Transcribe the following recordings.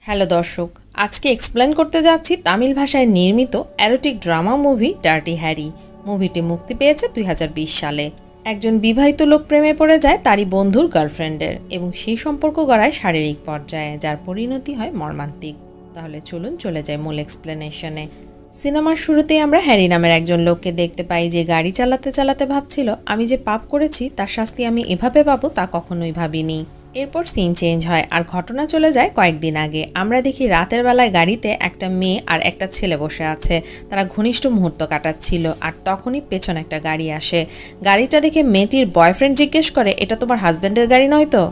Hello দর্শক, আজকে explain করতে যাচ্ছি তামিল ভাষায় নির্মিত erotic drama movie dirty Harry. মুভিটি মুক্তি পেয়েছে 2020 সালে। একজন বিবাহিত লোক প্রেমে পড়ে যায় তারই বন্ধুর গার্লফ্রেন্ডের এবং সেই সম্পর্ক গড়ায় শারীরিক পর্যায়ে, যার পরিণতি হয় মর্মান্তিক। তাহলে চলুন চলে যাই মূল এক্সপ্লেনেশনে। সিনেমার শুরুতেই আমরা হ্যারি নামের একজন লোককে দেখতে পাই যে গাড়ি চালাতে চালাতে ভাবছিল, আমি যে পাপ করেছি তার শাস্তি আমি এভাবে পাবো তা কখনোই ভাবিনি। এরপর সিন চেঞ্জ হয় আর ঘটনা চলে যায় কয়েকদিন আগে। আমরা দেখি রাতের বেলায় গাড়িতে একটা মেয়ে আর একটা ছেলে বসে আছে। তারা ঘনিষ্ঠ মুহূর্ত কাটাচ্ছিল আর তখনই পেছনে একটা গাড়ি আসে। গাড়িটা দেখে মেয়েটির বয়ফ্রেন্ড জিজ্ঞেস করে, এটা তোমার হাজব্যান্ডের গাড়ি নয় তো?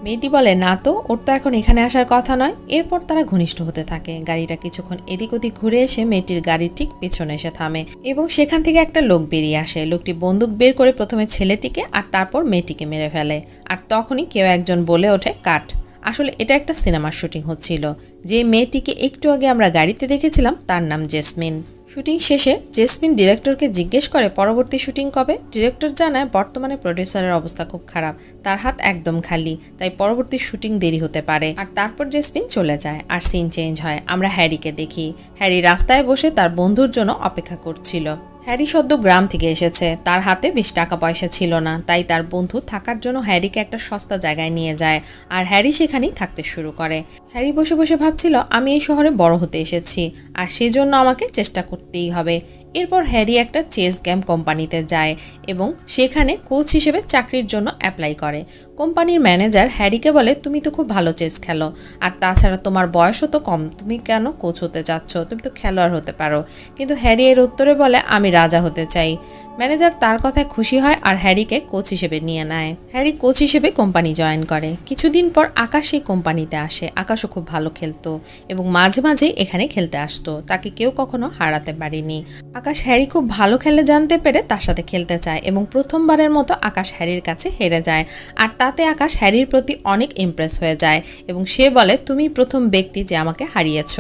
মেয়েটি বলে, না তো, ওর তো এখন এখানে আসার কথা নয়। এরপর তারা ঘনিষ্ঠ হতে থাকে। গাড়িটা কিছুক্ষণ এদিক ওদিক ঘুরে এসে মেয়েটির গাড়ির ঠিক পেছনে এসে থামে এবং সেখান থেকে একটা লোক বেরিয়ে আসে। লোকটি বন্দুক বের করে প্রথমে ছেলেটিকে আর তারপর মেয়েটিকে মেরে ফেলে। আর তখনই কেউ একজন বলে ওঠে, কাট। আসলে এটা একটা সিনেমার শুটিং হচ্ছিল। যে মেয়েটিকে একটু আগে আমরা গাড়িতে দেখেছিলাম তার নাম জেসমিন। শুটিং শেষে জেসমিন ডিরেক্টরকে জিজ্ঞেস করে পরবর্তী শুটিং কবে। ডিরেক্টর জানায় বর্তমানে প্রডিউসারের অবস্থা খুব খারাপ, তার হাত একদম খালি, তাই পরবর্তী শুটিং দেরি হতে পারে। আর তারপর জেসমিন চলে যায় আর সিন চেঞ্জ হয়। আমরা হ্যারিকে দেখি। হ্যারি রাস্তায় বসে তার বন্ধুর জন্য অপেক্ষা করছিল। হ্যারি সদ্য গ্রাম থেকে এসেছে, তার হাতে বেশি টাকা পয়সা ছিল না, তাই তার বন্ধু থাকার জন্য হ্যারিকে একটা সস্তা জায়গায় নিয়ে যায় আর হ্যারি সেখানেই থাকতে শুরু করে। হ্যারি বসে বসে ভাবছিল, আমি এই শহরে বড় হতে এসেছি আর সেজন্য আমাকে চেষ্টা করতেই হবে। এরপর হ্যারি একটা চেস গেম কোম্পানিতে যায় এবং সেখানে কোচ হিসেবে চাকরির জন্য অ্যাপ্লাই করে। কোম্পানির ম্যানেজার হ্যারিকে বলে, তুমি তো খুব ভালো চেস খেলো আর তাছাড়া তোমার বয়সও তো কম, তুমি কেন কোচ হতে চাচ্ছ? তুমি তো খেলোয়াড় হতে পারো। কিন্তু হ্যারি এর উত্তরে বলে, আমি রাজা হতে চাই। ম্যানেজার তার কথায় খুশি হয় আর হ্যারিকে কোচ হিসেবে নিয়ে নেয়। হ্যারি কোচ হিসেবে কোম্পানি জয়েন করে। কিছুদিন পর আকাশ এই কোম্পানিতে আসে। আকাশও খুব ভালো খেলতো এবং মাঝে মাঝে এখানে খেলতে আসতো। তাকে কেউ কখনো হারাতে পারেনি। আকাশ হ্যারি খুব ভালো খেলে জানতে পেরে তার সাথে খেলতে চায় এবং প্রথমবারের মতো আকাশ হ্যারির কাছে হেরে যায়। আর তাতে আকাশ হ্যারির প্রতি অনেক ইমপ্রেস হয়ে যায় এবং সে বলে, তুমি প্রথম ব্যক্তি যে আমাকে হারিয়েছ।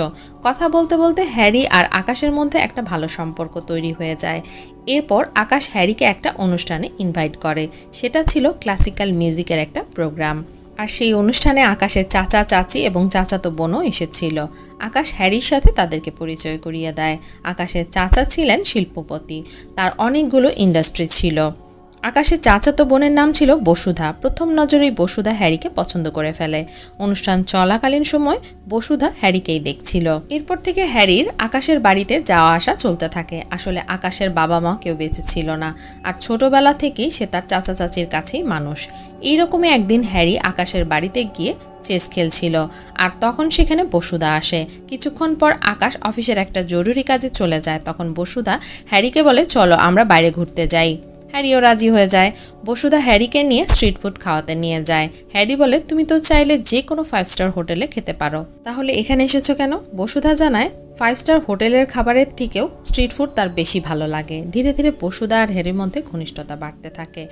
কথা বলতে বলতে হ্যারি আর আকাশের মধ্যে একটা ভালো সম্পর্ক তৈরি হয়ে যায়। এরপর আকাশ হ্যারিকে একটা অনুষ্ঠানে ইনভাইট করে। সেটা ছিল ক্লাসিক্যাল মিউজিকের একটা প্রোগ্রাম। আর সেই অনুষ্ঠানে আকাশের চাচা চাচি এবং চাচাতো বোনও এসেছিল। আকাশ হ্যারির সাথে তাদেরকে পরিচয় করিয়ে দেয়। আকাশের চাচা ছিলেন শিল্পপতি, তার অনেকগুলো ইন্ডাস্ট্রি ছিল। আকাশের চাচাতো বোনের নাম ছিল বসুধা। প্রথম নজরেই বসুধা হ্যারিকে পছন্দ করে ফেলে। অনুষ্ঠান চলাকালীন সময় বসুধা হ্যারিকেই দেখছিল। এরপর থেকে হ্যারির আকাশের বাড়িতে যাওয়া আসা চলতে থাকে। আসলে আকাশের বাবা মা কেউ বেঁচে ছিল না আর ছোটবেলা থেকেই সে তার চাচা চাচির কাছেই মানুষ। এইরকমই একদিন হ্যারি আকাশের বাড়িতে গিয়ে চেস খেলছিল আর তখন সেখানে বসুধা আসে। কিছুক্ষণ পর আকাশ অফিসের একটা জরুরি কাজে চলে যায়। তখন বসুধা হ্যারিকে বলে, চলো আমরা বাইরে ঘুরতে যাই। হ্যারিও রাজি হয়ে যায়। বসুধা হ্যারিকে নিয়ে স্ট্রিট ফুড খাওয়াতে নিয়ে যায়। হ্যারি বলে, তুমি তো চাইলে যে কোনো 5 স্টার হোটেলে খেতে পারো, তাহলে এখানে এসেছো কেন? বসুধা জানায় 5 স্টার হোটেলের খাবারের থেকেও স্ট্রিট ফুড তার বেশি ভালো লাগে। ধীরে ধীরে বসুধা আর হ্যারির মধ্যে ঘনিষ্ঠতা বাড়তে থাকে।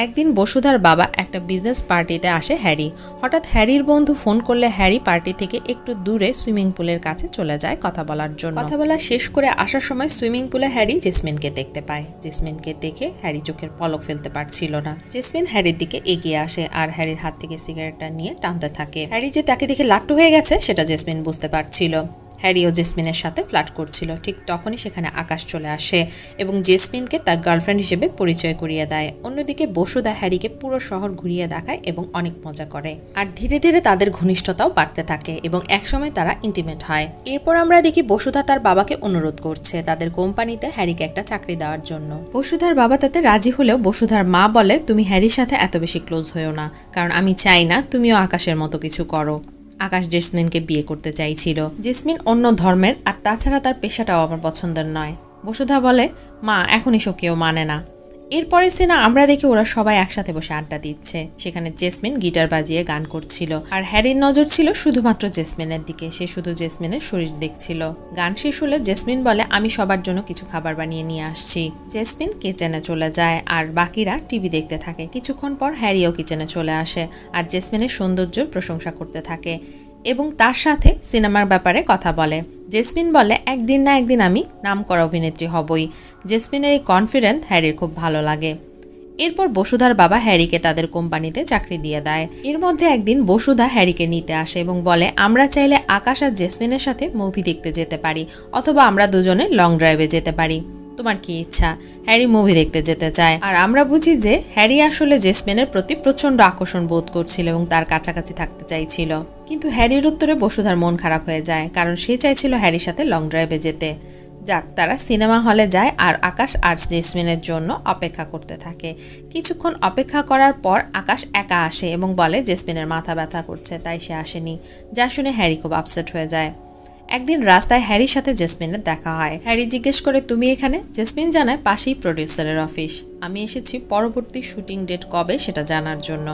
একদিন বসুধার বাবা একটা বিজনেস পার্টিতে আসে হ্যারি। হঠাৎ হ্যারির বন্ধু ফোন করলে হ্যারি পার্টি থেকে একটু দূরে সুইমিং পুলের কাছে চলে যায় কথা বলার জন্য। কথা বলা শেষ করে আসার সময় সুইমিং পুলে হ্যারি জেসমিনকে দেখতে পায়। জেসমিনকে দেখে হ্যারি চোখের পলক ফেলতে পারছিল না। জেসমিন হ্যারির দিকে এগিয়ে আসে আর হ্যারির হাত থেকে সিগারেটটা নিয়ে টানতে থাকে। হ্যারি যে তাকে দেখে লাট্টু হয়ে গেছে সেটা জেসমিন বুঝতে পারছিল। হ্যারি ও জেসমিনের সাথে ফ্লার্ট করছিল। ঠিক তখনই সেখানে আকাশ চলে আসে এবং জেসমিনকে তার গার্লফ্রেন্ড হিসেবে পরিচয় করিয়ে দেয়। অন্যদিকে বসুধা হ্যারিকে পুরো শহর ঘুরিয়ে দেখায় এবং অনেক মজা করে। আর ধীরে ধীরে তাদের ঘনিষ্ঠতাও বাড়তে থাকে এবং একসময় তারা ইন্টিমেট হয়। এরপর আমরা দেখি বসুধা তার বাবাকে অনুরোধ করছে তাদের কোম্পানিতে হ্যারিকে একটা চাকরি দেওয়ার জন্য। বসুধার বাবা তাতে রাজি হলেও বসুধার মা বলে, তুমি হ্যারির সাথে এত বেশি ক্লোজ হয়েও না, কারণ আমি চাই না তুমিও আকাশের মতো কিছু করো। আকাশ জেসমিনকে বিয়ে করতে চাইছিল। জেসমিন অন্য ধর্মের আর তাছাড়া তার পেশাটাও আমার পছন্দের নয়। বসুধা বলে, মা এখন এসব কেউ মানে না। এরপরের সিনে আমরা দেখি ওরা সবাই একসাথে বসে আড্ডা দিচ্ছে। সেখানে জেসমিন গিটার বাজিয়ে গান করছিল আর হ্যারির নজর ছিল শুধুমাত্র জেসমিনের দিকে। সে শুধু জেসমিনের শরীর দেখছিল। গান শেষ হলে জেসমিন বলে, আমি সবার জন্য কিছু খাবার বানিয়ে নিয়ে আসছি। জেসমিন কিচেনে চলে যায় আর বাকিরা টিভি দেখতে থাকে। কিছুক্ষণ পর হ্যারিও কিচেনে চলে আসে আর জেসমিনের সৌন্দর্যের প্রশংসা করতে থাকে এবং তার সাথে সিনেমার ব্যাপারে কথা বলে। জেসমিন বলে, একদিন না একদিন আমি নামকরা অভিনেত্রী হবই। জেসমিনের এই কনফিডেন্স হ্যারির খুব ভালো লাগে। এরপর বসুধার বাবা হ্যারিকে তাদের কোম্পানিতে চাকরি দিয়ে দেয়। এর মধ্যে একদিন বসুধা হ্যারিকে নিতে আসে এবং বলে আমরা চাইলে আকাশ আর জেসমিনের সাথে মুভি দেখতে যেতে পারি, অথবা আমরা দুজনে লং ড্রাইভে যেতে পারি, তোমার কি ইচ্ছা? হ্যারি মুভি দেখতে যেতে চায়। আর আমরা বুঝি যে হ্যারি আসলে জেসমিনের প্রতি প্রচন্ড আকর্ষণ বোধ করছিল এবং তার কাছাকাছি থাকতে চাইছিল। কিন্তু হ্যারির উত্তরে বসুধার মন খারাপ হয়ে যায়, কারণ সে চাইছিল হ্যারির সাথে লং ড্রাইভে যেতে। যাক, তারা সিনেমা হলে যায় আর আকাশ আর জেসমিনের জন্য অপেক্ষা করতে থাকে। কিছুক্ষণ অপেক্ষা করার পর আকাশ একা আসে এবং বলে জেসমিনের মাথা ব্যথা করছে, তাই সে আসেনি। যা শুনে হ্যারি খুব আপসেট হয়ে যায়। একদিন রাস্তায় হ্যারির সাথে জেসমিনের দেখা হয়। হ্যারি জিজ্ঞেস করে তুমি এখানে? জেসমিন জানায় পাশেই প্রডিউসারের অফিস, আমি এসেছি পরবর্তী শুটিং ডেট কবে সেটা জানার জন্য।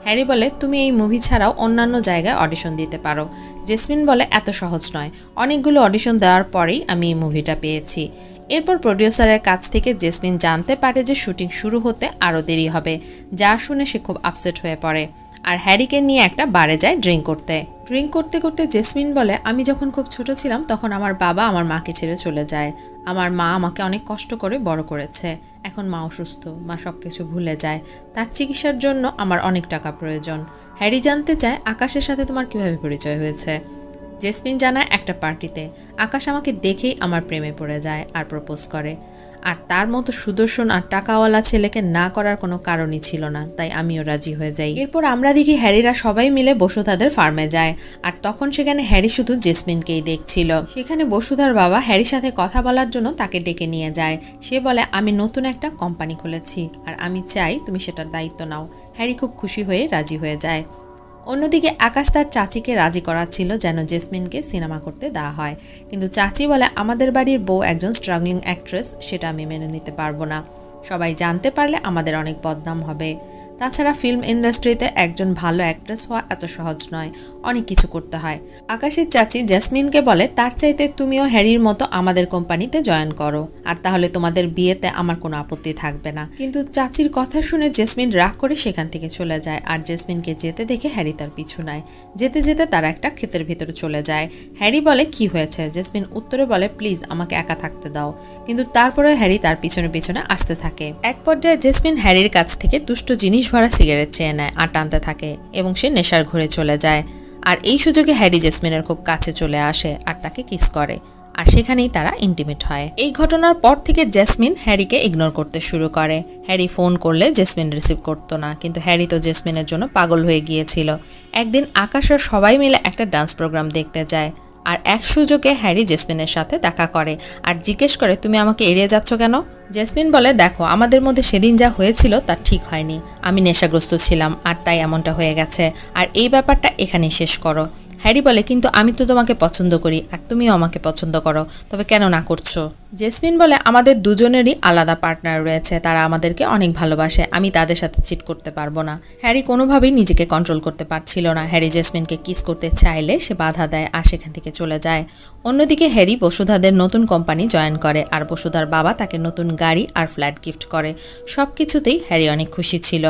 হ্যারি বলে তুমি এই মুভি ছাড়াও অন্যান্য জায়গায় অডিশন দিতে পারো। জেসমিন বলে এত সহজ নয়, অনেকগুলো অডিশন দেওয়ার পরেই আমি এই মুভিটা পেয়েছি। এরপর প্রডিউসারের কাছ থেকে জেসমিন জানতে পারে যে শুটিং শুরু হতে আরও দেরি হবে, যা শুনে সে খুব আপসেট হয়ে পড়ে আর হ্যারিকে নিয়ে একটা বারে যায় ড্রিঙ্ক করতে করতে জেসমিন বলে আমি যখন খুব ছোট ছিলাম তখন আমার বাবা আমার মাকে ছেড়ে চলে যায়। আমার মা আমাকে অনেক কষ্ট করে বড় করেছে, এখন মা অসুস্থ, মা সব কিছু ভুলে যায়, তার চিকিৎসার জন্য আমার অনেক টাকা প্রয়োজন। হ্যারি জানতে চায় আকাশের সাথে তোমার কিভাবে পরিচয় হয়েছে। জেসমিন জানায় একটা পার্টিতে আকাশ আমাকে দেখেই আমার প্রেমে পড়ে যায় আর প্রপোজ করে, আর তার মতো সুদর্শন আর টাকাওয়ালা ছেলেকে না করার কোনো কারণই ছিল না, তাই আমিও রাজি হয়ে যাই। এরপর আমরা দেখি হ্যারিরা সবাই মিলে বসুধাদের ফার্মে যায়, আর তখন সেখানে হ্যারি শুধু জেসমিনকেই দেখছিল। সেখানে বসুধার বাবা হ্যারির সাথে কথা বলার জন্য তাকে ডেকে নিয়ে যায়। সে বলে আমি নতুন একটা কোম্পানি খুলেছি আর আমি চাই তুমি সেটার দায়িত্ব নাও। হ্যারি খুব খুশি হয়ে রাজি হয়ে যায়। অন্যদিকে আকাশ তার চাচিকে রাজি করাচ্ছিল যেন জেসমিনকে সিনেমা করতে দেওয়া হয়, কিন্তু চাচি বলে আমাদের বাড়ির বউ একজন স্ট্রাগলিং অ্যাক্ট্রেস, সেটা আমি মেনে নিতে পারবো না, সবাই জানতে পারলে আমাদের অনেক বদনাম হবে। তাছাড়া ফিল্ম ইন্ডাস্ট্রিতে একজন ভালো অ্যাক্ট্রেস হওয়া এত সহজ নয়, অনেক কিছু করতে হয়। আকাশের চাচি জেসমিনকে বলে তার চাইতে তুমিও হ্যারির মতো আমাদের কোম্পানিতে জয়েন করো, আর তাহলে তোমাদের বিয়েতে আমার কোনো আপত্তি থাকবে না। কিন্তু চাচির কথা শুনে জেসমিন রাগ করে সেখান থেকে চলে যায়, আর জেসমিনকে যেতে দেখে হ্যারি তার পিছু নেয়। যেতে যেতে তারা একটা ক্ষেতের ভিতরে চলে যায়। হ্যারি বলে কি হয়েছে? জেসমিন উত্তরে বলে প্লিজ আমাকে একা থাকতে দাও, কিন্তু তারপরে হ্যারি তার পিছনে পিছনে আসতে থাকে। এক পর্যায়ে জেসমিন হ্যারির কাছ থেকে দুষ্ট জিনিস ভরা সিগারেট চেয়ে নেয় আর টানতে থাকে এবং সে নেশার ঘরে চলে যায়। আর এই সুযোগে হ্যারি জেসমিনের খুব কাছে চলে আসে আর তাকে কিস করে, আর সেখানেই তারা ইন্টিমেট হয়। এই ঘটনার পর থেকে জেসমিন হ্যারিকে ইগনোর করতে শুরু করে। হ্যারি ফোন করলে জেসমিন রিসিভ করতো না, কিন্তু হ্যারি তো জেসমিনের জন্য পাগল হয়ে গিয়েছিল। একদিন আকাশ আর সবাই মিলে একটা ডান্স প্রোগ্রাম দেখতে যায়, আর এক সুযোগে হ্যারি জেসমিনের সাথে দেখা করে আর জিজ্ঞেস করে তুমি আমাকে এড়িয়ে যাচ্ছ কেন? জেসমিন বলে দেখো আমাদের মধ্যে সেদিন যা হয়েছিল তা ঠিক হয়নি, আমি নেশাগ্রস্ত ছিলাম আর তাই এমনটা হয়ে গেছে, আর এই ব্যাপারটা এখানেই শেষ করো। হ্যারি বলে কিন্তু আমি তো তোমাকে পছন্দ করি আর তুমিও আমাকে পছন্দ করো, তবে কেন না করছো? জেসমিন বলে আমাদের দুজনেরই আলাদা পার্টনার রয়েছে, তারা আমাদেরকে অনেক ভালোবাসে, আমি তাদের সাথে চিট করতে পারবো না। হ্যারি কোনোভাবেই নিজেকে কন্ট্রোল করতে পারছিল না। হ্যারি জেসমিনকে কিস করতে চাইলে সে বাধা দেয় আর সেখান থেকে চলে যায়। অন্যদিকে হ্যারি বসুধাদের নতুন কোম্পানি জয়েন করে, আর বসুধার বাবা তাকে নতুন গাড়ি আর ফ্ল্যাট গিফট করে। সব কিছুতেই হ্যারি অনেক খুশি ছিল।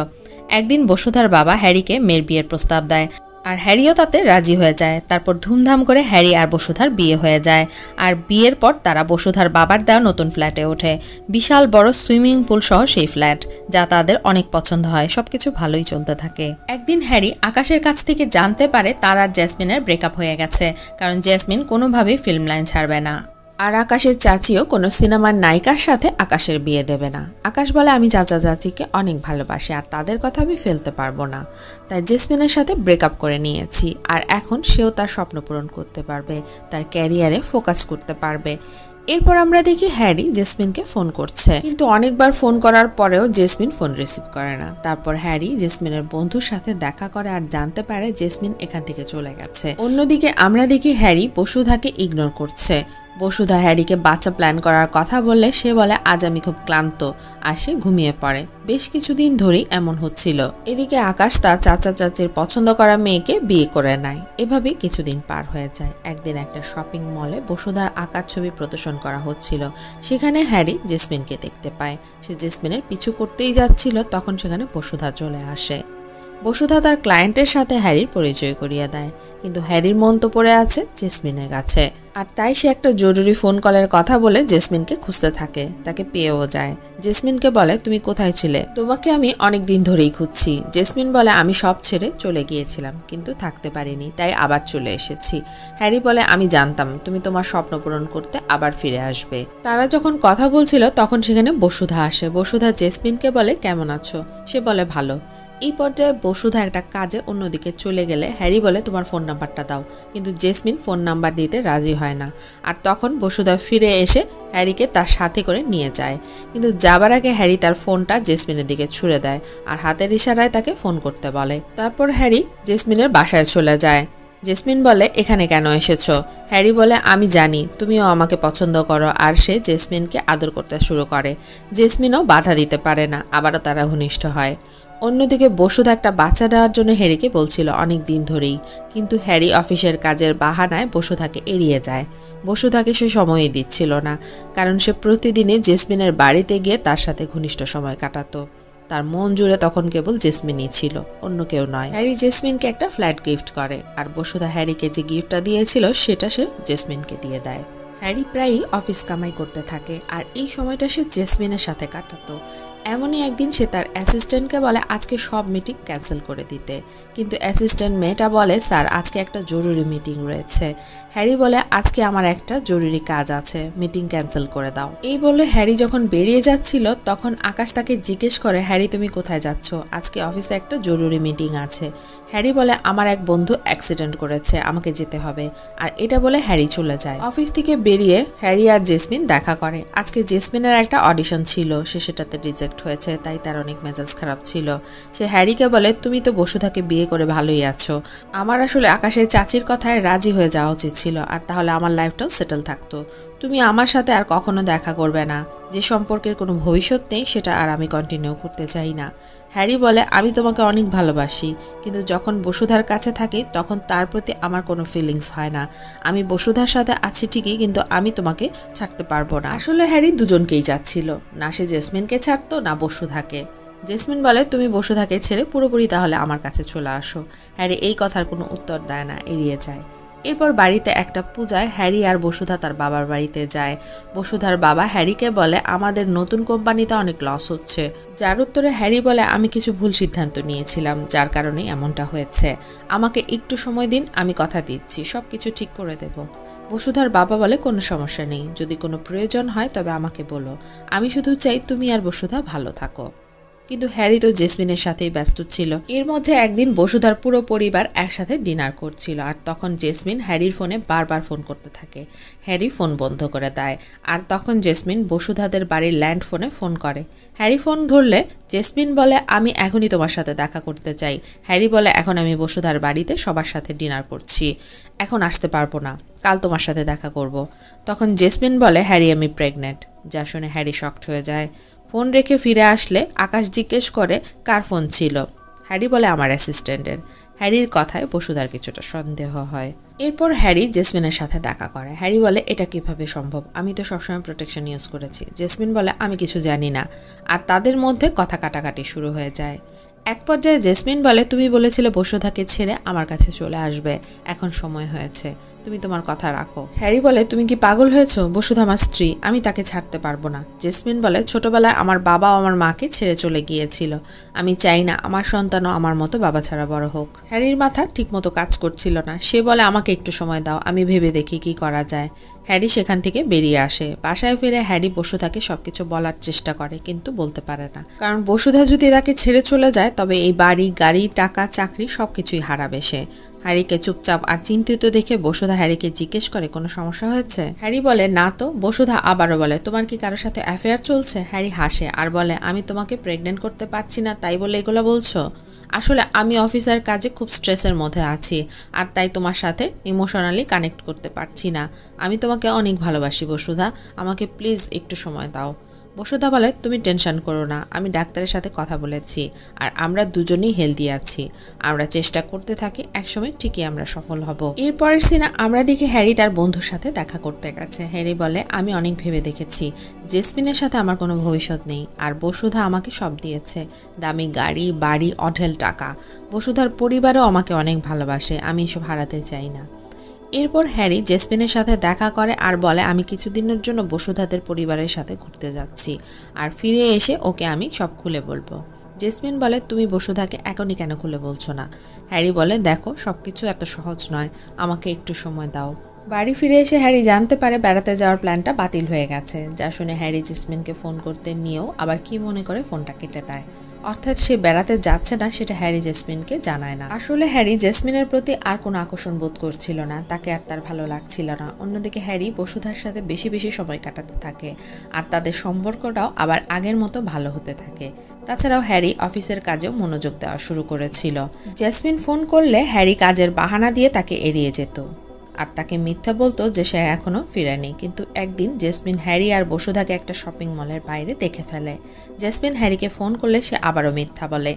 একদিন বসুধার বাবা হ্যারিকে মেয়ের বিয়ের প্রস্তাব দেয়, আর হ্যারিও তাতে রাজি হয়ে যায়। তারপর ধুমধাম করে হ্যারি আর বসুধার বিয়ে হয়ে যায়, আর বিয়ের পর তারা বসুধার বাবার দেওয়া নতুন ফ্ল্যাটে ওঠে। বিশাল বড় সুইমিং পুল সহ সেই ফ্ল্যাট, যা তাদের অনেক পছন্দ হয়। সবকিছু ভালোই চলতে থাকে। একদিন হ্যারি আকাশের কাছ থেকে জানতে পারে তার আর জেসমিনের ব্রেকআপ হয়ে গেছে, কারণ জেসমিন কোনোভাবেই ফিল্ম লাইন ছাড়বে না, আর আকাশের চাচিও কোনো সিনেমার নায়িকার সাথে আকাশের বিয়ে দেবে না। আকাশ বলে আমি চাচা চাচিকে অনেক ভালোবাসি আর তাদের কথা আমি ফেলতে পারবো না, তাই জেসমিনের সাথে ব্রেকআপ করে নিয়েছি, আর এখন সেও তার স্বপ্ন পূরণ করতে পারবে, তার ক্যারিয়ারে ফোকাস করতে পারবে। এরপর আমরা দেখি হ্যারি জেসমিনকে ফোন করছে, কিন্তু অনেকবার ফোন করার পরেও জেসমিন ফোন রিসিভ করে না। তারপর হ্যারি জেসমিনের বন্ধুর সাথে দেখা করে আর জানতে পারে জেসমিন এখান থেকে চলে গেছে। অন্যদিকে আমরা দেখি হ্যারি বসুধাকে ইগনোর করছে। বসুধা হ্যারিকে বাচ্চা প্ল্যান করার কথা বললে সে বলে আজ আমি খুব ক্লান্ত, আর সে ঘুমিয়ে পড়ে। বেশ কিছুদিন ধরেই এমন হচ্ছিল। এদিকে আকাশ তার চাচা চাচির পছন্দ করা মেয়েকে বিয়ে করে নেয়। এভাবেই কিছুদিন পার হয়ে যায়। একদিন একটা শপিং মলে বসুধার আঁকার ছবি প্রদর্শন করা হচ্ছিল, সেখানে হ্যারি জেসমিনকে দেখতে পায়। সে জেসমিনের পিছু করতেই যাচ্ছিল, তখন সেখানে বসুধা চলে আসে। বসুধা তার ক্লায়েন্টের সাথে হ্যারির পরিচয় করিয়ে দেয়, কিন্তু হ্যারির মন তো পড়ে আছে জেসমিনের কাছে। আর তাই সে একটা জরুরি ফোন কলের কথা বলে জেসমিনকে খুঁজতে থাকে, তাকে পেয়েও যায়। জেসমিনকে বলে তুমি কোথায় ছিলে, তোমাকে আমি অনেক দিন ধরেই খুঁজছি। জেসমিন বলে আমি সব ছেড়ে চলে গিয়েছিলাম কিন্তু থাকতে পারিনি, তাই আবার চলে এসেছি। হ্যারি বলে আমি জানতাম তুমি তোমার স্বপ্ন পূরণ করতে আবার ফিরে আসবে। তারা যখন কথা বলছিল তখন সেখানে বসুধা আসে। বসুধা জেসমিনকে বলে কেমন আছো, সে বলে ভালো। এই পর্যায়ে বসুধা একটা কাজে অন্যদিকে চলে গেলে হ্যারি বলে তোমার ফোন নাম্বারটা দাও, কিন্তু জেসমিন ফোন নাম্বার দিতে রাজি হয় না। আর তখন বসুধা ফিরে এসে হ্যারিকে তার সাথে করে নিয়ে যায়, কিন্তু যাবার আগে হ্যারি তার ফোনটা জেসমিনের দিকে ছুঁড়ে দেয় আর হাতের ইশারায় তাকে ফোন করতে বলে। তারপর হ্যারি জেসমিনের বাসায় চলে যায়। জেসমিন বলে এখানে কেন এসেছো? হ্যারি বলে আমি জানি তুমিও আমাকে পছন্দ করো। আর সে জেসমিনকে আদর করতে শুরু করে। জেসমিনও বাধা দিতে পারে না, আবারও তারা ঘনিষ্ঠ হয়। অন্যদিকে বসুধা একটা বাচ্চা নেওয়ার জন্য হ্যারিকে বলছিল অনেক দিন ধরেই, কিন্তু হ্যারি অফিসের কাজের বাহানায় বসুধাকে এড়িয়ে যায়। বসুধাকে সে সময়ই দিচ্ছিল না, কারণ সে প্রতিদিনই জেসমিনের বাড়িতে গিয়ে তার সাথে ঘনিষ্ঠ সময় কাটাতো। তার মন জুড়ে তখন কেবল জেসমিনই ছিল, অন্য কেউ নয়। হ্যারি জেসমিনকে একটা ফ্ল্যাট গিফট করে, আর বসুধা হ্যারিকে যে গিফটটা দিয়েছিল সেটা সে জেসমিনকে দিয়ে দেয়। হ্যারি প্রায়ই অফিস কামাই করতে থাকে, আর এই সময়টা সে জেসমিনের সাথে কাটাতো। এমনই একদিন সে তার অ্যাসিস্ট্যান্টকে বলে আজকে সব মিটিং ক্যান্সেল করে দিতে, কিন্তু অ্যাসিস্ট্যান্ট মেয়েটা বলে স্যার আজকে একটা জরুরি মিটিং রয়েছে। হ্যারি বলে আজকে আমার একটা জরুরি কাজ আছে, মিটিং ক্যান্সেল করে দাও। এই বলে হ্যারি যখন বেরিয়ে যাচ্ছিল তখন আকাশ তাকে জিজ্ঞেস করে হ্যারি তুমি কোথায় যাচ্ছ? আজকে অফিসে একটা জরুরি মিটিং আছে। হ্যারি বলে আমার এক বন্ধু অ্যাক্সিডেন্ট করেছে, আমাকে যেতে হবে। আর এটা বলে হ্যারি চলে যায়। অফিস থেকে বেরিয়ে হ্যারি আর জেসমিন দেখা করে। আজকে জেসমিনের একটা অডিশন ছিল, সে সেটাতে রিজেক্ট হয়েছে, তাই তার অনেক মেজাজ খারাপ ছিল। সে হ্যারিকে বলে তুমি তো বসুধাকে বিয়ে করে ভালোই আছো, আমার আসলে আকাশের চাচির কথায় রাজি হয়ে যাওয়া উচিত ছিল, আর তাহলে আমার লাইফটাও সেটেল থাকতো। তুমি আমার সাথে আর কখনো দেখা করবে না, যে সম্পর্কের কোনো ভবিষ্যৎ নেই সেটা আর আমি কন্টিনিউ করতে চাই না। হ্যারি বলে আমি তোমাকে অনেক ভালোবাসি, কিন্তু যখন বসুধার কাছে থাকি তখন তার প্রতি আমার কোনো ফিলিংস হয় না। আমি বসুধার সাথে আছি ঠিকই, কিন্তু আমি তোমাকে ছাড়তে পারবো না। আসলে হ্যারি দুজনকেই চাচ্ছিল, না সে জেসমিনকে ছাড়তো না বসুধাকে। জেসমিন বলে তুমি বসুধাকে ছেড়ে পুরোপুরি তাহলে আমার কাছে চলে আসো। হ্যারি এই কথার কোনো উত্তর দেয় না, এড়িয়ে যায়। এরপর বাড়িতে একটা পূজায় হ্যারি আর বসুধা তার বাবার বাড়িতে যায়। বসুধার বাবা হ্যারিকে বলে আমাদের নতুন কোম্পানিতে অনেক লস হচ্ছে, যার উত্তরে হ্যারি বলে আমি কিছু ভুল সিদ্ধান্ত নিয়েছিলাম, যার কারণে এমনটা হয়েছে। আমাকে একটু সময় দিন, আমি কথা দিচ্ছি সব কিছু ঠিক করে দেব। বসুধার বাবা বলে কোনো সমস্যা নেই, যদি কোনো প্রয়োজন হয় তবে আমাকে বলো, আমি শুধু চাই তুমি আর বসুধা ভালো থাকো। কিন্তু হ্যারি তো জেসমিনের সাথেই ব্যস্ত ছিল। এর মধ্যে একদিন বসুধার পুরো পরিবার একসাথে ডিনার করছিল, আর তখন জেসমিন হ্যারির ফোনে বারবার ফোন করতে থাকে। হ্যারি ফোন বন্ধ করে দেয়, আর তখন জেসমিন বসুধাদের বাড়ির ল্যান্ড ফোনে ফোন করে। হ্যারি ফোন ধরলে জেসমিন বলে আমি এখনই তোমার সাথে দেখা করতে চাই। হ্যারি বলে এখন আমি বসুধার বাড়িতে সবার সাথে ডিনার করছি, এখন আসতে পারবো না, কাল তোমার সাথে দেখা করব। তখন জেসমিন বলে হ্যারি আমি প্রেগনেন্ট। যা শুনে হ্যারি শকড হয়ে যায়। ফোন রেখে ফিরে আসলে আকাশ জিজ্ঞেস করে কার ফোন ছিল। হ্যারি বলে আমার অ্যাসিস্ট্যান্টের। হ্যারির কথায় বসুধার কিছুটা সন্দেহ হয়। এরপর হ্যারি জেসমিনের সাথে দেখা করে। হ্যারি বলে এটা কিভাবে সম্ভব, আমি তো সবসময় প্রোটেকশন ইউজ করেছি। জেসমিন বলে আমি কিছু জানি না। আর তাদের মধ্যে কথা কাটাকাটি শুরু হয়ে যায়। এক পর্যায়ে জেসমিন বলে তুমি বলেছিলে বসুধাকে ছেড়ে আমার কাছে চলে আসবে, এখন সময় হয়েছে, তুমি তোমার কথা রাখো। হ্যারি বলে তুমি কি পাগল হয়েছো, বসুধা আমার স্ত্রী, আমি তাকে ছাড়তে পারবো না। জেসমিন বলে ছোটবেলায় আমার বাবা আমার মাকে ছেড়ে চলে গিয়েছিল, আমি চাই না আমার সন্তানও আমার মতো বাবা ছাড়া বড় হোক। হ্যারির মাথা ঠিকমতো কাজ করছিল না, সে বলে আমাকে একটু সময় দাও, আমি ভেবে দেখি কি করা যায়। হ্যারি সেখান থেকে বেরিয়ে আসে। বাসায় ফিরে হ্যারি বসুধাকে সবকিছু বলার চেষ্টা করে, কিন্তু বলতে পারে না, কারণ বসুধা যদি তাকে ছেড়ে চলে যায় তবে এই বাড়ি গাড়ি টাকা চাকরি সবকিছুই হারাবে সে। হ্যারিকে চুপচাপ আর চিন্তিত দেখে বসুধা হ্যারিকে জিজ্ঞেস করে কোনো সমস্যা হয়েছে? হ্যারি বলে না তো। বসুধা আবারও বলে তোমার কি কারোর সাথে অ্যাফেয়ার চলছে? হ্যারি হাসে আর বলে আমি তোমাকে প্রেগনেন্ট করতে পারছি না তাই বলে এগুলো বলছো? আসলে আমি অফিসের কাজে খুব স্ট্রেসের মধ্যে আছি, আর তাই তোমার সাথে ইমোশনালি কানেক্ট করতে পারছি না। আমি তোমাকে অনেক ভালোবাসি বসুধা, আমাকে প্লিজ একটু সময় দাও। বসুধা বলে তুমি টেনশন করো না, আমি ডাক্তারের সাথে কথা বলেছি, আর আমরা দুজনেই হেলদি আছি। আমরা চেষ্টা করতে থাকি, একসময় ঠিকই আমরা সফল হব। এরপরের সিনে আমরা দেখি হ্যারি তার বন্ধুর সাথে দেখা করতে গেছে। হ্যারি বলে আমি অনেক ভেবে দেখেছি, জেসমিনের সাথে আমার কোনো ভবিষ্যৎ নেই, আর বসুধা আমাকে সব দিয়েছে, দামি গাড়ি বাড়ি অঢেল টাকা। বসুধার পরিবারও আমাকে অনেক ভালোবাসে, আমি এসব হারাতে চাই না। এরপর হ্যারি জেসমিনের সাথে দেখা করে আর বলে আমি কিছুদিনের জন্য বসুধাদের পরিবারের সাথে ঘুরতে যাচ্ছি, আর ফিরে এসে ওকে আমি সব খুলে বলবো। জেসমিন বলে তুমি বসুধাকে এখনই কেন খুলে বলছো না? হ্যারি বলে দেখো সব কিছু এত সহজ নয়, আমাকে একটু সময় দাও। বাড়ি ফিরে এসে হ্যারি জানতে পারে বেড়াতে যাওয়ার প্ল্যানটা বাতিল হয়ে গেছে, যা শুনে হ্যারি জেসমিনকে ফোন করতে নিয়েও আবার কি মনে করে ফোনটা কেটে দেয়। অর্থাৎ সে বেড়াতে যাচ্ছে না সেটা হ্যারি জেসমিনকে জানায় না। আসলে হ্যারি জেসমিনের প্রতি আর কোনো আকর্ষণ বোধ করছিল না, তাকে আর তার ভালো লাগছিল না। অন্যদিকে হ্যারি বসুধার সাথে বেশি বেশি সময় কাটাতে থাকে, আর তাদের সম্পর্কটাও আবার আগের মতো ভালো হতে থাকে। তাছাড়াও হ্যারি অফিসের কাজেও মনোযোগ দেওয়া শুরু করেছিল। জেসমিন ফোন করলে হ্যারি কাজের বাহানা দিয়ে তাকে এড়িয়ে যেত আর তাকে মিথ্যা বলতো যে সে এখনও ফিরেনি। কিন্তু একদিন জেসমিন হ্যারি আর বসুধাকে একটা শপিং মলের বাইরে দেখে ফেলে। জেসমিন হ্যারিকে ফোন করলে সে আবারও মিথ্যা বলে,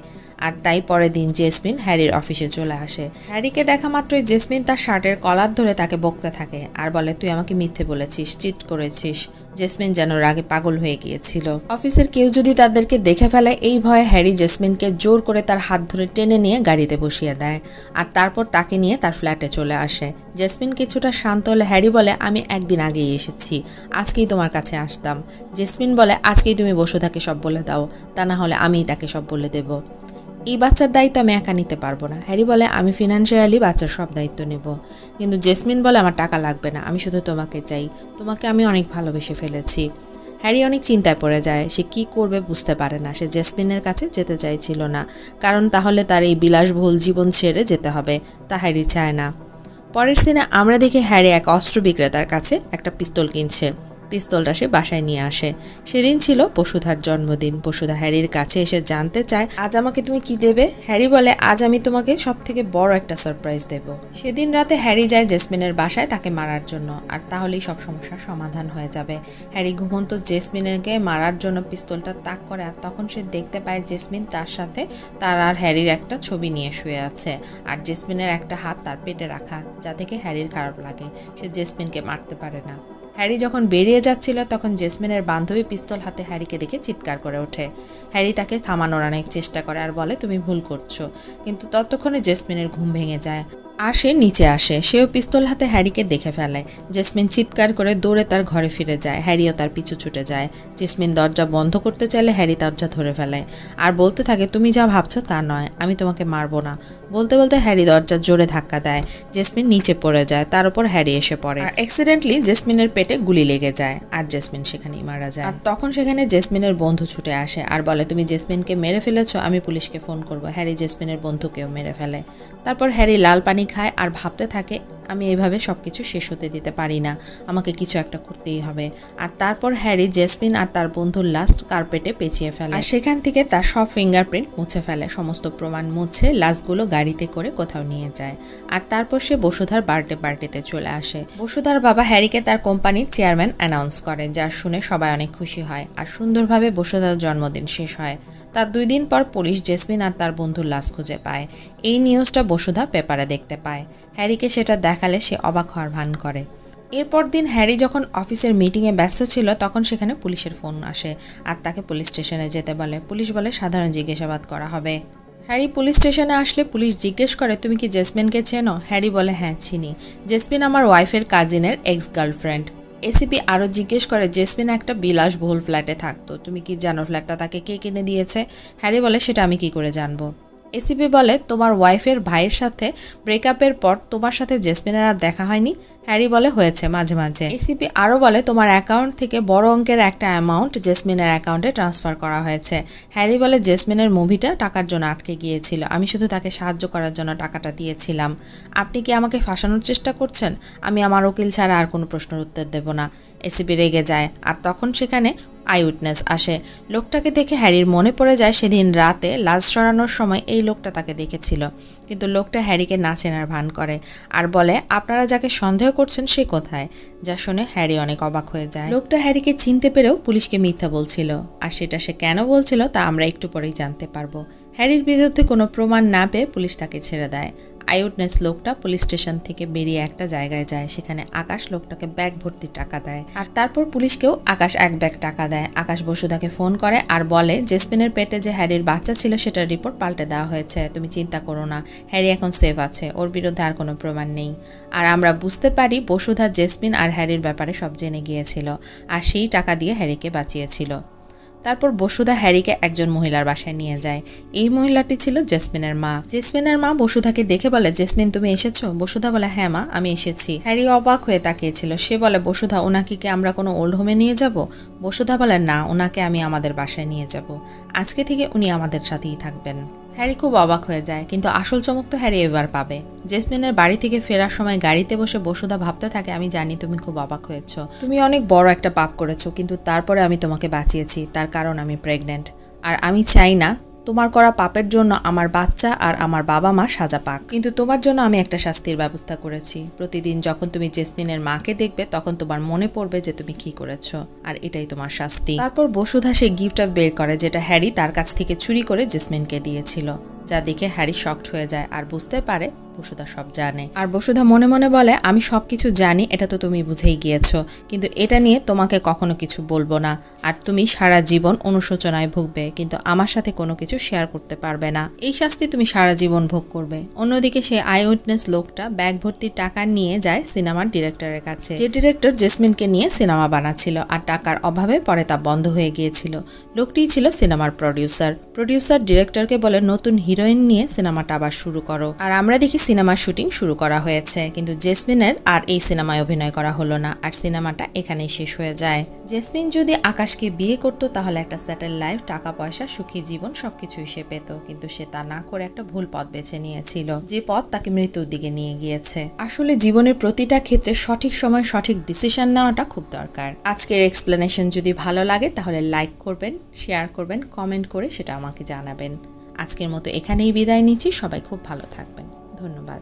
আর তাই পরের দিন জেসমিন হ্যারির অফিসে চলে আসে। হ্যারিকে দেখা মাত্রই জেসমিন তার শার্টের কলার ধরে তাকে বকতে থাকে আর বলে তুই আমাকে মিথ্যে বলেছিস, চিট করেছিস। জেসমিন যেন রাগে পাগল হয়ে গিয়েছিল। অফিসের কেউ যদি তাদেরকে দেখে ফেলে এই ভয়ে হ্যারি জেসমিনকে জোর করে তার হাত ধরে টেনে নিয়ে গাড়িতে বসিয়ে দেয়, আর তারপর তাকে নিয়ে তার ফ্ল্যাটে চলে আসে। জেসমিন কিছুটা শান্ত হলে হ্যারি বলে আমি একদিন আগেই এসেছি, আজকেই তোমার কাছে আসতাম। জেসমিন বলে আজকেই তুমি বসুধাকে সব বলে দাও, তা না হলে আমিই তাকে সব বলে দেব। এই বাচ্চার দায়িত্ব আমি একা নিতে পারবো না। হ্যারি বলে আমি ফিনান্সিয়ালি বাচ্চার সব দায়িত্ব নেব। কিন্তু জেসমিন বলে আমার টাকা লাগবে না, আমি শুধু তোমাকে চাই, তোমাকে আমি অনেক ভালোবেসে ফেলেছি। হ্যারি অনেক চিন্তায় পড়ে যায়, সে কি করবে বুঝতে পারে না। সে জেসমিনের কাছে যেতে চাইছিল না, কারণ তাহলে তার এই বিলাসবহুল জীবন ছেড়ে যেতে হবে, তা হ্যারি চায় না। পরের সিনে আমরা দেখি হ্যারি এক অস্ত্র বিক্রেতার কাছে একটা পিস্তল কিনছে। পিস্তলটা সে বাসায় নিয়ে আসে। সেদিন ছিল বসুধার জন্মদিন। বসুধা হ্যারির কাছে এসে জানতে চায় আজ আমাকে তুমি কি দেবে। হ্যারি বলে আজ আমি তোমাকে সব থেকে বড় একটা সারপ্রাইজ দেব। সেদিন রাতে হ্যারি যায় জেসমিনের বাসায় তাকে মারার জন্য, আর তাহলেই সব সমস্যার সমাধান হয়ে যাবে। হ্যারি ঘুমন্ত জেসমিনকে মারার জন্য পিস্তলটা তাক করে, আর তখন সে দেখতে পায় জেসমিন তার সাথে তার আর হ্যারির একটা ছবি নিয়ে শুয়ে আছে, আর জেসমিনের একটা হাত তার পেটে রাখা, যা দেখে হ্যারির খারাপ লাগে। সে জেসমিনকে মারতে পারে না। হ্যারি যখন বেরিয়ে যাচ্ছিল তখন জেসমিনের বান্ধবী পিস্তল হাতে হ্যারিকে দেখে চিৎকার করে ওঠে। হ্যারি তাকে থামানোর অনেক চেষ্টা করে আর বলে তুমি ভুল করছো, কিন্তু ততক্ষণে জেসমিনের ঘুম ভেঙে যায় আর সে নিচে আসে। সেও পিস্তল হাতে হ্যারিকে দেখে ফেলে। জেসমিন চিৎকার করে দৌড়ে তার ঘরে ফিরে যায়। হ্যারিও তার পিছু ছুটে যায়। জেসমিন দরজা বন্ধ করতে চাইলে হ্যারি দরজা ধরে ফেলে আর বলতে থাকে তুমি যা ভাবছো তা নয়, আমি তোমাকে মারবো না। বলতে বলতে হ্যারি দরজা জোরে ধাক্কা দেয়। জেসমিন নিচে পড়ে যায়, তার উপর হ্যারি এসে পড়ে। আর অ্যাক্সিডেন্টলি জেসমিনের পেটে গুলি লেগে যায় আর জেসমিন সেখানেই মারা যায়। আর তখন সেখানে জেসমিনের বন্ধু ছুটে আসে আর বলে তুমি জেসমিনকে মেরে ফেলেছো, আমি পুলিশকে ফোন করব। হ্যারি জেসমিনের বন্ধুকেও মেরে ফেলে। তারপর হ্যারি লাল পানি খায় আর ভাবতে থাকে আমি এভাবে সব কিছু শেষ হতে দিতে পারি না, আমাকে কিছু একটা করতেই হবে। আর তারপর হ্যারি জেসমিন আর তার বন্ধুর লাস্ট কার্পেটে পেঁচিয়ে ফেলে আর সেখান থেকে তার সব ফিঙ্গারপ্রিন্ট মুছে ফেলে। সমস্ত প্রমাণ মুছে লাশগুলো গাড়িতে করে কোথাও নিয়ে যায়। আর তারপর সে বসুধার বার্থডে পার্টিতে চলে আসে। বসুধার বাবা হ্যারিকে তার কোম্পানির চেয়ারম্যান অ্যানাউন্স করে, যা শুনে সবাই অনেক খুশি হয় আর সুন্দরভাবে বসুধার জন্মদিন শেষ হয়। তার 2 দিন পর পুলিশ জেসমিন আর তার বন্ধুর লাশ খুঁজে পায়। এই নিউজটা বসুধা পেপারে দেখতে পায়। হ্যারিকে সেটা দেখালে সে অবাক হওয়ার ভান করে। এরপর দিন হ্যারি যখন অফিসের মিটিংয়ে ব্যস্ত ছিল তখন সেখানে পুলিশের ফোন আসে আর তাকে পুলিশ স্টেশনে যেতে বলে। পুলিশ বলে সাধারণ জিজ্ঞাসাবাদ করা হবে। হ্যারি পুলিশ স্টেশনে আসলে পুলিশ জিজ্ঞেস করে তুমি কি জেসমিনকে চেনো? হ্যারি বলে হ্যাঁ চিনি, জেসমিন আমার ওয়াইফের কাজিনের এক্স গার্লফ্রেন্ড। এসিপি আরও জিজ্ঞেস করে জেসমিন একটা বিলাসবহুল ফ্ল্যাটে থাকতো, তুমি কি জানো ফ্ল্যাটটা তাকে কে কিনে দিয়েছে? হ্যারি বলে সেটা আমি কি করে জানবো। এসিপি বলে তোমার ওয়াইফের ভাইয়ের সাথে ব্রেকআপের পর তোমার সাথে জেসমিনের আর দেখা হয়নি? হ্যারি বলে হয়েছে মাঝে মাঝে। এসিপি আরও বলে তোমার অ্যাকাউন্ট থেকে বড় অঙ্কের একটা অ্যামাউন্ট জেসমিনের অ্যাকাউন্টে ট্রান্সফার করা হয়েছে। হ্যারি বলে জেসমিনের মুভিটা টাকার জন্য আটকে গিয়েছিল, আমি শুধু তাকে সাহায্য করার জন্য টাকাটা দিয়েছিলাম। আপনি কি আমাকে ফাঁসানোর চেষ্টা করছেন? আমি আমার উকিল ছাড়া আর কোনো প্রশ্নের উত্তর দেব না। এসিপি রেগে যায় আর তখন সেখানে আই উইটনেস আসে। লোকটাকে দেখে হ্যারির মনে পড়ে যায় সেদিন রাতে লাশ সরানোর সময় এই লোকটা তাকে দেখেছিল, কিন্তু লোকটা হ্যারিকে না চেনার ভান করে আর বলে আপনারা যাকে সন্দেহ করছেন সে কোথায়? যা শুনে হ্যারি অনেক অবাক হয়ে যায়। লোকটা হ্যারিকে চিনতে পেরেও পুলিশকে মিথ্যা বলছিল, আর সেটা সে কেন বলছিল তা আমরা একটু পরেই জানতে পারবো। হ্যারির বিরুদ্ধে কোনো প্রমাণ না পেয়ে পুলিশ তাকে ছেড়ে দেয় আইউটনেস লোকটা পুলিশ স্টেশন থেকে বেরিয়ে একটা জায়গায় যায়, সেখানে আকাশ লোকটাকে ব্যাগ ভর্তি টাকা দেয়, আর তারপর পুলিশকেও আকাশ এক ব্যাগ টাকা দেয়। আকাশ বসুধাকে ফোন করে আর বলে জেসমিনের পেটে যে হ্যারির বাচ্চা ছিল সেটার রিপোর্ট পাল্টে দেওয়া হয়েছে, তুমি চিন্তা করো না, হ্যারি এখন সেফ আছে, ওর বিরুদ্ধে আর কোনো প্রমাণ নেই। আর আমরা বুঝতে পারি বসুধা জেসমিন আর হ্যারির ব্যাপারে সব জেনে গিয়েছিল আর সেই টাকা দিয়ে হ্যারিকে বাঁচিয়েছিল। তারপর বসুধা হ্যারিকে একজন মহিলার বাসায় নিয়ে যায়। এই মহিলাটি ছিল জেসমিনের মা। জেসমিনের মা বসুধাকে দেখে বলে, জেসমিন তুমি এসেছো? বসুধা বলে, হ্যাঁ মা আমি এসেছি। হ্যারি অবাক হয়ে তাকিয়েছিল। সে বলে, বসুধা ওনাকে কি আমরা কোনো ওল্ড হোমে নিয়ে যাব? বসুধা বলে, না, ওনাকে আমি আমাদের বাসায় নিয়ে যাব, আজকে থেকে উনি আমাদের সাথেই থাকবেন। হ্যারি খুব অবাক হয়ে যায়, কিন্তু আসল চমক তো হ্যারি এবার পাবে। জেসমিনের বাড়ি থেকে ফেরার সময় গাড়িতে বসে বসুধা ভাবতে থাকে, আমি জানি তুমি খুব অবাক হয়েছো, তুমি অনেক বড় একটা পাপ করেছো, কিন্তু তারপরে আমি তোমাকে বাঁচিয়েছি, তার কারণ আমি প্রেগনেন্ট। আর আমি চাই না তোমার করা পাপের জন্য আমার বাচ্চা আর আমার বাবা মা সাজা পাক, কিন্তু তোমার জন্য আমি একটা শাস্তির ব্যবস্থা করেছি। প্রতিদিন যখন তুমি জেসমিনের মাকে দেখবে তখন তোমার মনে পড়বে যে তুমি কি করেছো, আর এটাই তোমার শাস্তি। তারপর বসুধা সেই গিফটটা বের করে যেটা হ্যারি তার কাছ থেকে চুরি করে জেসমিনকে দিয়েছিল, যা দেখে হ্যারি শকড হয়ে যায় আর বুঝতে পারে বসুধা সব জানে। আর বসুধা মনে মনে বলে, আমি সব কিছু জানি, এটা তো তুমি বুঝেই গিয়েছো, কিন্তু এটা নিয়ে তোমাকে কখনো কিছু বলবো না, আর তুমি সারা জীবন অনুশোচনায় ভুগবে, কিন্তু আমার সাথে কোনো কিছু শেয়ার করতে পারবে না। এই শাস্তি তুমি সারা জীবন ভোগ করবে। অন্যদিকে সে আই উইটনেস লোকটা ব্যাগ ভর্তি টাকা নিয়ে যায় সিনেমার ডিরেক্টরের কাছে, যে ডিরেক্টর জেসমিনকে নিয়ে সিনেমা বানাচ্ছিল, আর টাকার অভাবে পরে তা বন্ধ হয়ে গিয়েছিল। লোকটিই ছিল সিনেমার প্রডিউসার ডিরেক্টরকে বলে, নতুন হিরোইন নিয়ে সিনেমাটা আবার শুরু করো। আর আমরা দেখি সিনেমার শুটিং শুরু করা হয়েছে, কিন্তু জেসমিনের আর এই সিনেমায় অভিনয় করা হলো না, আর সিনেমাটা এখানেই শেষ হয়ে যায়। জেসমিন যদি আকাশকে বিয়ে করত তাহলে একটা সেটেল লাইফ, টাকা পয়সা, সুখী জীবন সবকিছুই সে পেত, কিন্তু সে তা না করে একটা ভুল পথ বেছে নিয়েছিল, যে পথ তাকে মৃত্যুর দিকে নিয়ে গিয়েছে। আসলে জীবনের প্রতিটা ক্ষেত্রে সঠিক সময় সঠিক ডিসিশন নেওয়াটা খুব দরকার। আজকের এক্সপ্লেনেশন যদি ভালো লাগে তাহলে লাইক করবেন, শেয়ার করবেন, কমেন্ট করে সেটা আমাকে জানাবেন। আজকের মতো এখানেই বিদায় নিচ্ছি, সবাই খুব ভালো থাকবেন, ধন্যবাদ।